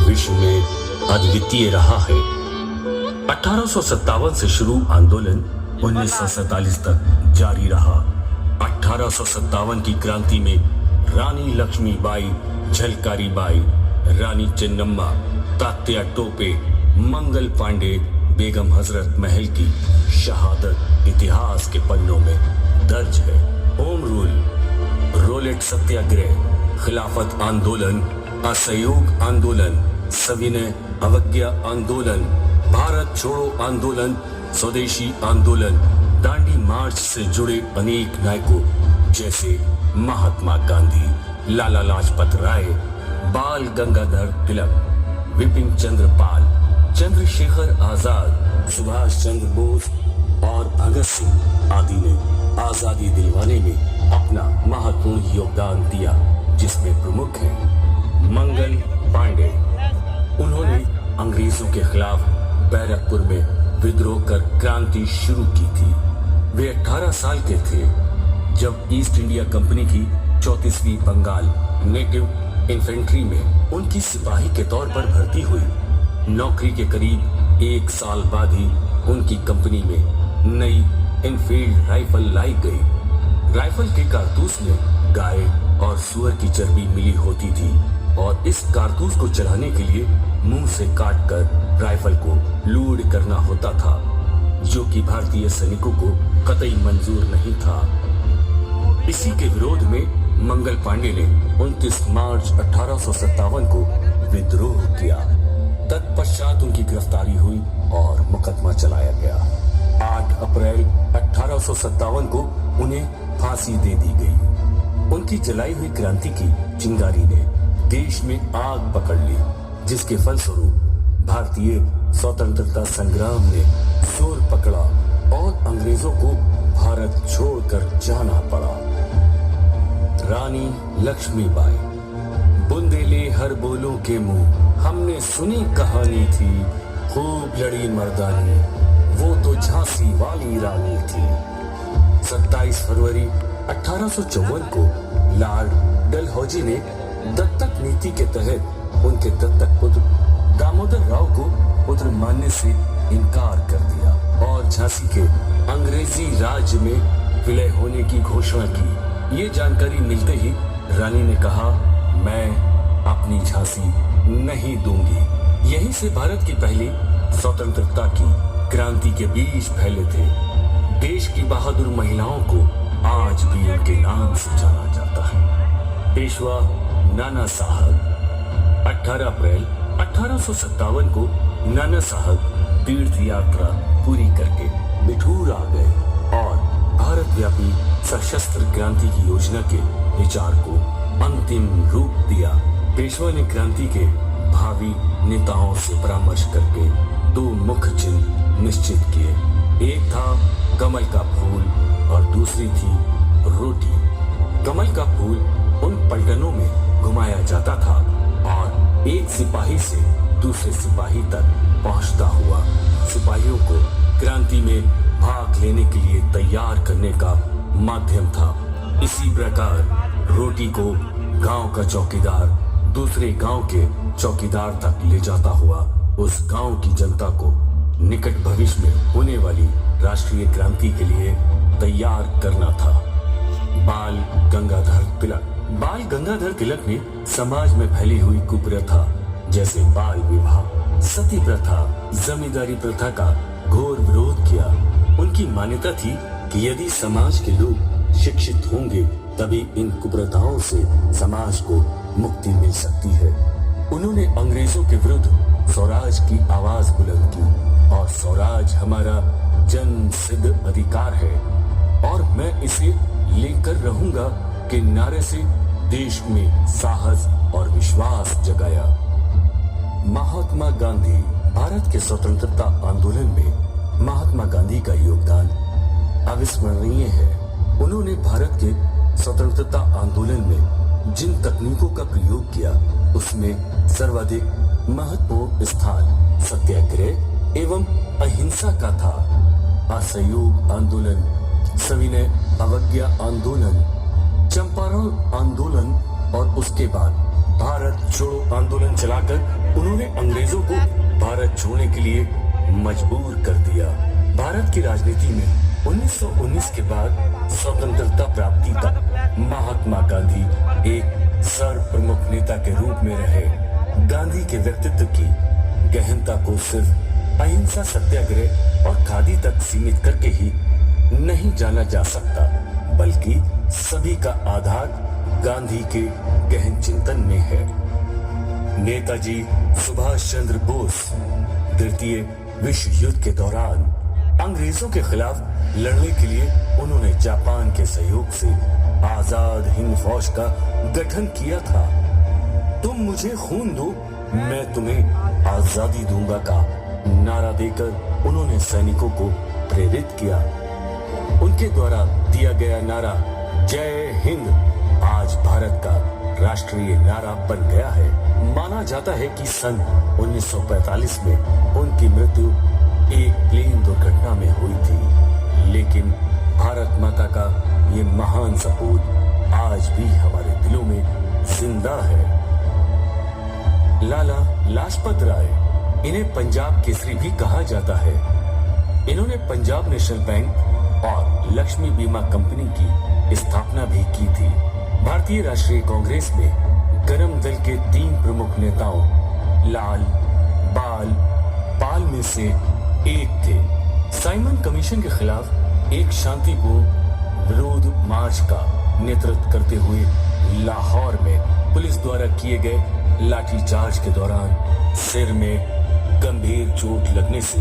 विश्व में अद्वितीय रहा है। 1857 से शुरू आंदोलन 1947 तक जारी रहा। 1857 की क्रांति में रानी लक्ष्मीबाई, झलकारी बाई, रानी चेन्नम्मा, तात्या टोपे, मंगल पांडे, बेगम हजरत महल की शहादत इतिहास के पन्नों में दर्ज है। होम रूल, रोलेट सत्याग्रह, खिलाफत आंदोलन, असहयोग आंदोलन, सविनय अवज्ञा आंदोलन, भारत छोड़ो आंदोलन, स्वदेशी आंदोलन, दांडी मार्च से जुड़े अनेक नायकों जैसे महात्मा गांधी, लाला लाजपत राय, बाल गंगाधर तिलक, विपिन चंद्र पाल, चंद्रशेखर आजाद, सुभाष चंद्र बोस और भगत सिंह आदि ने आजादी दिलवाने में अपना महत्वपूर्ण योगदान दिया, जिसमें प्रमुख हैं मंगल पांडे। उन्होंने अंग्रेजों के खिलाफ बैरकपुर में विद्रोह कर क्रांति शुरू की थी। वे 18 साल के थे जब ईस्ट इंडिया कंपनी की 34वीं बंगाल नेटिव इन्फेंट्री में उनकी सिपाही के तौर पर भर्ती हुई। नौकरी के करीब 1 साल बाद ही उनकी कंपनी में नई इनफील्ड राइफल लाई गई। राइफल के कारतूस में गाय और सुअर की चर्बी मिली होती थी और इस कारतूस को चलाने के लिए मुंह से काटकर राइफल को लोड करना होता था, जो कि भारतीय सैनिकों को कतई मंजूर नहीं था। इसी के विरोध में मंगल पांडे ने 29 मार्च 1857 को विद्रोह किया। तत्पश्चात उनकी गिरफ्तारी हुई और मुकदमा चलाया गया। 8 अप्रैल 1857 को उन्हें फांसी दे दी गई। उनकी जलाई हुई क्रांति की चिंगारी ने देश में आग पकड़ ली, जिसके फलस्वरूप भारतीय स्वतंत्रता संग्राम ने जोर पकड़ा और अंग्रेजों को भारत छोड़कर जाना पड़ा। रानी लक्ष्मीबाई, बुंदेले हर बोलों के मुंह, हमने सुनी कहानी थी, खूब लड़ी मर्दानी, वो तो झांसी वाली रानी थी। 27 फरवरी 1854 को लॉर्ड डलहौजी ने दत्तक नीति के तहत उनके दत्तक पुत्र दामोदर राव को पुत्र मानने से इनकार कर दिया और झांसी के अंग्रेजी राज्य में विलय होने की घोषणा की। ये जानकारी मिलते ही रानी ने कहा, मैं अपनी झांसी नहीं दूंगी। यहीं से भारत की पहली स्वतंत्रता की क्रांति के बीज फैले थे। देश की बहादुर महिलाओं को आज भी उनके नाम से जाना जाता है। पेशवा नाना साहब। 18 अप्रैल 1857 को नाना साहब तीर्थ यात्रा पूरी करके बिठूर आ गए और भारत व्यापी सशस्त्र क्रांति की योजना के विचार को अंतिम रूप दिया। पेशवा ने क्रांति के भावी नेताओं से परामर्श करके 2 मुख्य चिन्ह निश्चित किए। एक था कमल का फूल और दूसरी थी रोटी। कमल का फूल उन पलटनों में घुमाया जाता था और एक सिपाही से दूसरे सिपाही तक पहुंचता हुआ सिपाहियों को क्रांति में भाग लेने के लिए तैयार करने का माध्यम था। इसी प्रकार रोटी को गांव का चौकीदार दूसरे गांव के चौकीदार तक ले जाता हुआ उस गांव की जनता को निकट भविष्य में होने वाली राष्ट्रीय क्रांति के लिए तैयार करना था। बाल गंगाधर तिलक। बाल गंगाधर तिलक ने समाज में फैली हुई कुप्रथा जैसे बाल विवाह, सती प्रथा, जमींदारी प्रथा का घोर विरोध किया। उनकी मान्यता थी कि यदि समाज के लोग शिक्षित होंगे तभी इन कुप्रथाओं से समाज को मुक्ति मिल सकती है। उन्होंने अंग्रेजों के विरुद्ध स्वराज की आवाज बुलंद की और स्वराज हमारा जन्म सिद्ध अधिकार है और मैं इसे लेकर रहूंगा के नारे से देश में साहस और विश्वास जगाया। महात्मा गांधी। भारत के स्वतंत्रता आंदोलन में महात्मा गांधी का योगदान अविस्मरणीय है। उन्होंने भारत के स्वतंत्रता आंदोलन में जिन तकनीकों का प्रयोग किया उसमें सर्वाधिक महत्वपूर्ण स्थान सत्याग्रह एवं अहिंसा का था। असहयोग आंदोलन, सविनय अवज्ञा आंदोलन, चंपारण आंदोलन और उसके बाद भारत छोड़ो आंदोलन चलाकर उन्होंने अंग्रेजों को भारत छोड़ने के लिए मजबूर कर दिया। भारत की राजनीति में 1919 के बाद स्वतंत्रता प्राप्ति तक महात्मा गांधी एक सर्वप्रमुख नेता के रूप में रहे। गांधी के व्यक्तित्व की गहनता को सिर्फ अहिंसा, सत्याग्रह और खादी तक सीमित करके ही नहीं जाना जा सकता, बल्कि सभी का आधार गांधी के गहन चिंतन में है। नेताजी सुभाष चंद्र बोस द्वितीय विश्व युद्ध के दौरान अंग्रेजों के खिलाफ लड़ने के लिए उन्होंने जापान के सहयोग से आजाद हिंद फौज का गठन किया था। तुम मुझे खून दो, मैं तुम्हें आजादी दूंगा का नारा देकर उन्होंने सैनिकों को प्रेरित किया। उनके द्वारा दिया गया नारा जय हिंद आज भारत का राष्ट्रीय नारा बन गया है। माना जाता है कि सन 1945 में उनकी मृत्यु एक प्लेन दुर्घटना में हुई थी, लेकिन भारत माता का ये महान सपूत आज भी हमारे दिलों में जिंदा है। लाला लाजपत राय, इन्हें पंजाब केसरी भी कहा जाता है। इन्होंने पंजाब नेशनल बैंक और लक्ष्मी बीमा कंपनी की स्थापना भी की थी। भारतीय राष्ट्रीय कांग्रेस में गरम दल के 3 प्रमुख नेताओं लाल, बाल, पाल में से एक थे। साइमन कमीशन के खिलाफ एक शांतिपूर्ण विरोध मार्च का नेतृत्व करते हुए लाहौर में पुलिस द्वारा किए गए लाठीचार्ज के दौरान सिर में गंभीर चोट लगने से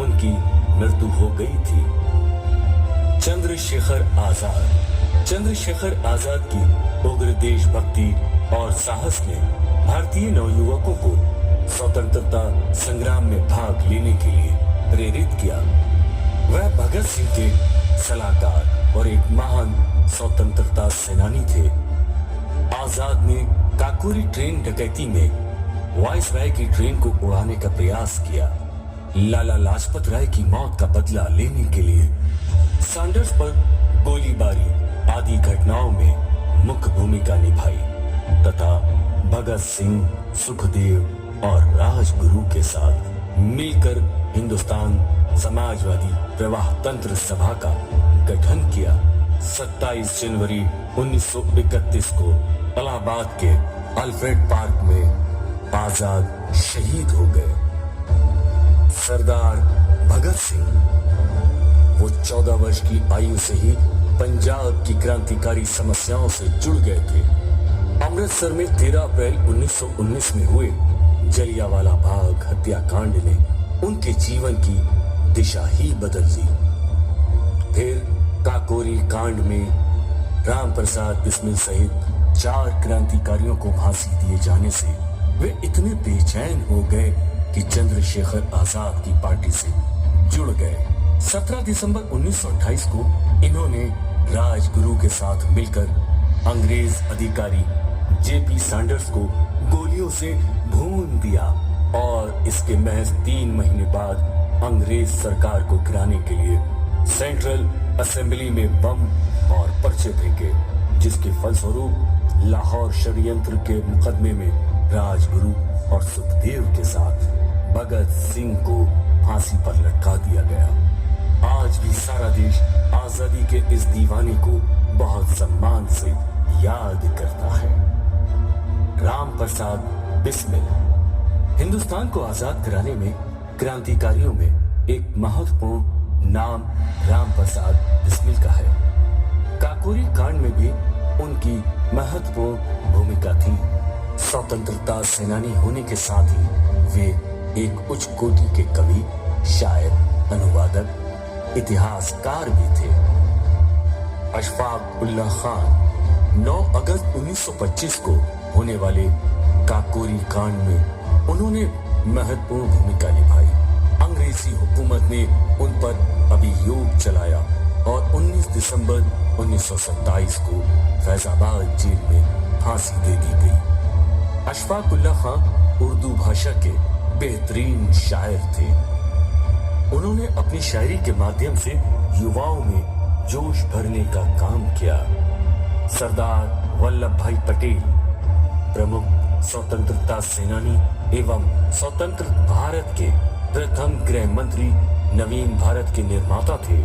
उनकी मृत्यु हो गई थी। चंद्रशेखर आजाद की उग्र देशभक्ति और साहस ने भारतीय नवयुवकों को स्वतंत्रता संग्राम में भाग लेने के लिए प्रेरित किया। वह भगत सिंह के सलाहकार और एक महान स्वतंत्रता सेनानी थे। आजाद ने काकोरी ट्रेन डकैती में वायसराय की ट्रेन को उड़ाने का प्रयास किया। लाला लाजपत राय की मौत का बदला लेने के लिए सैंडर्स पर गोलीबारी आदि घटनाओं में मुख्य भूमिका निभाई तथा भगत सिंह, सुखदेव और राजगुरु के साथ मिलकर हिंदुस्तान समाजवादी प्रवाह तंत्र सभा का गठन किया। 27 जनवरी 1931 को इलाहाबाद के अल्फ्रेड पार्क में आजाद शहीद हो गए। सरदार भगत सिंह, वो 14 वर्ष की आयु से ही पंजाब की क्रांतिकारी समस्याओं से जुड़ गए थे। अमृतसर में 13 अप्रैल 1919 में हुए जलियांवाला बाग हत्याकांड ने उनके जीवन की दिशा ही बदल दी। फिर काकोरी कांड में राम प्रसाद बिस्मिल सहित 4 क्रांतिकारियों को फांसी दिए जाने से वे इतने बेचैन हो गए कि चंद्रशेखर आजाद की पार्टी से जुड़ गए। 17 दिसंबर 1928 को इन्होंने राजगुरु के साथ मिलकर अंग्रेज अधिकारी जेपी सैंडर्स को गोलियों से भून दिया और इसके महज 3 महीने बाद अंग्रेज सरकार को गिराने के लिए सेंट्रल असेंबली में बम और पर्चे फेंके, जिसके फलस्वरूप लाहौर षड्यंत्र के मुकदमे में राजगुरु और सुखदेव के साथ भगत सिंह को फांसी पर लटका दिया गया। आज भी सारा देश आजादी के इस दीवाने को बहुत सम्मान से याद करता है। राम प्रसाद बिस्मिल, हिंदुस्तान को आजाद कराने में क्रांतिकारियों में एक महत्वपूर्ण नाम राम प्रसाद बिस्मिल का है। काकोरी कांड में भी उनकी महत्वपूर्ण भूमिका थी। स्वतंत्रता सेनानी होने के साथ ही वे एक उच्च कोटि के कवि, शायर, अनुवादक, इतिहासकार भी थे। अशफाक उल्लाह खान 9 अगस्त 1925 को होने वाले काकोरी कांड में उन्होंने महत्वपूर्ण भूमिका निभाई। अंग्रेजी हुकूमत ने उन पर अभियोग चलाया और 19 दिसंबर 1927 को फैजाबाद जेल में फांसी दे दी गई। अशफाक उल्लाह खान उर्दू भाषा के बेहतरीन शायर थे। उन्होंने अपनी शायरी के माध्यम से युवाओं में जोश भरने का काम किया। सरदार वल्लभ भाई पटेल, प्रमुख स्वतंत्रता सेनानी एवं स्वतंत्र भारत के प्रथम गृह मंत्री नवीन भारत के निर्माता थे।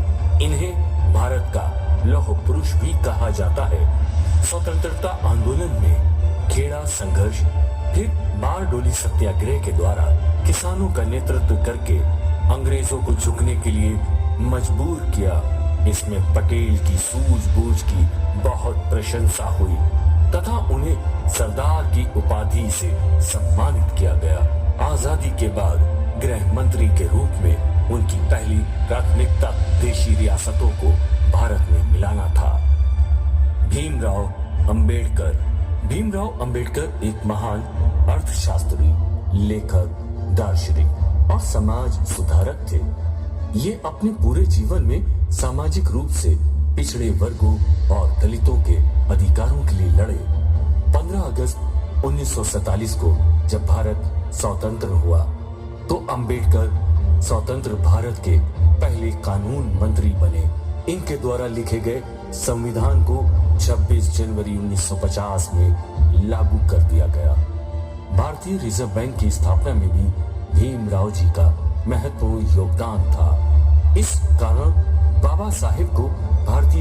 इन्हें भारत का लौह पुरुष भी कहा जाता है। स्वतंत्रता आंदोलन में खेड़ा संघर्ष, फिर बारडोली सत्याग्रह के द्वारा किसानों का नेतृत्व करके अंग्रेजों को झुकने के लिए मजबूर किया। इसमें पटेल की सूझबूझ की बहुत प्रशंसा हुई तथा उन्हें सरदार की उपाधि से सम्मानित किया गया। आजादी के बाद गृह मंत्री के रूप में उनकी पहली प्राथमिकता देशी रियासतों को भारत में मिलाना था। भीमराव अंबेडकर एक महान अर्थशास्त्री, लेखक, दार्शनिक और समाज सुधारक थे। ये अपने पूरे जीवन में सामाजिक रूप से पिछड़े वर्गों और दलितों के अधिकारों के लिए लड़े। 15 अगस्त 1947 को जब भारत स्वतंत्र हुआ तो अंबेडकर स्वतंत्र भारत के पहले कानून मंत्री बने। इनके द्वारा लिखे गए संविधान को 26 जनवरी 1950 में लागू कर दिया गया। भारतीय रिजर्व बैंक की स्थापना में भी भीमराव जी का महत्वपूर्ण योगदान था। इस कारण बाबा साहेब को भारतीय